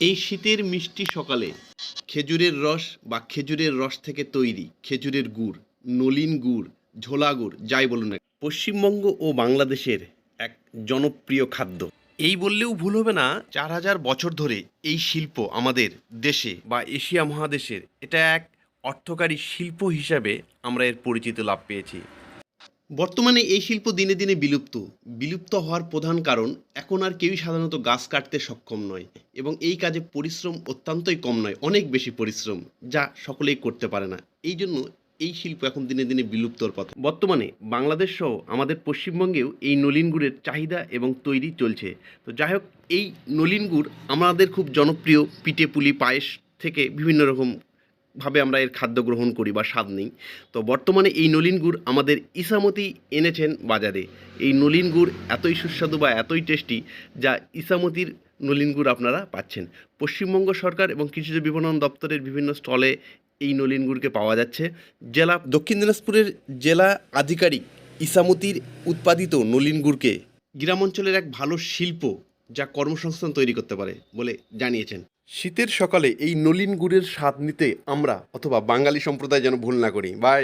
এই শীতের মিষ্টি সকালে খেজুরের রস বা খেজুরের রস থেকে তৈরি খেজুরের গুড়, নলিন গুড়, ঝোলা গুড় যাই বলুন না, পশ্চিমবঙ্গ ও বাংলাদেশের এক জনপ্রিয় খাদ্য। এই বললেও ভুল হবে না, ৪,০০০ বছর ধরে এই শিল্প আমাদের দেশে বা এশিয়া মহাদেশের এটা এক অর্থকারী শিল্প হিসাবে আমরা এর পরিচিত লাভ পেয়েছি। বর্তমানে এই শিল্প দিনে দিনে বিলুপ্ত হওয়ার প্রধান কারণ এখন আর কেউই সাধারণত গাছ কাটতে সক্ষম নয় এবং এই কাজে পরিশ্রম অত্যন্তই কম নয়, অনেক বেশি পরিশ্রম, যা সকলেই করতে পারে না। এই জন্য এই শিল্প এখন দিনে দিনে বিলুপ্তর পথে। বর্তমানে বাংলাদেশ সহ আমাদের পশ্চিমবঙ্গেও এই নলিন গুড়ের চাহিদা এবং তৈরি চলছে। তো যাই হোক, এই নলিন গুড় আমাদের খুব জনপ্রিয়, পিঠে পুলি পায়েস থেকে বিভিন্ন রকম ভাবে আমরা এর খাদ্য গ্রহণ করি বা স্বাদ নিই। তো বর্তমানে এই নলিন গুড় আমাদের ইসামতি এনেছেন বাজারে। এই নলিন গুড় এতই সুস্বাদু বা এতই টেস্টি, যা ইসামতির নলিন গুড় আপনারা পাচ্ছেন। পশ্চিমবঙ্গ সরকার এবং কৃষিজ বিপণন দপ্তরের বিভিন্ন স্টলে এই নলিন গুড়কে পাওয়া যাচ্ছে। দক্ষিণ দিনাজপুরের জেলা আধিকারিক ইসামতির উৎপাদিত নলিন গুড়কে গ্রাম অঞ্চলের এক ভালো শিল্প, যা কর্মসংস্থান তৈরি করতে পারে বলে জানিয়েছেন। শীতের সকালে এই নলিন গুড়ের স্বাদ নিতে আমরা অথবা বাঙালি সম্প্রদায় যেন ভুল না করি। বাই।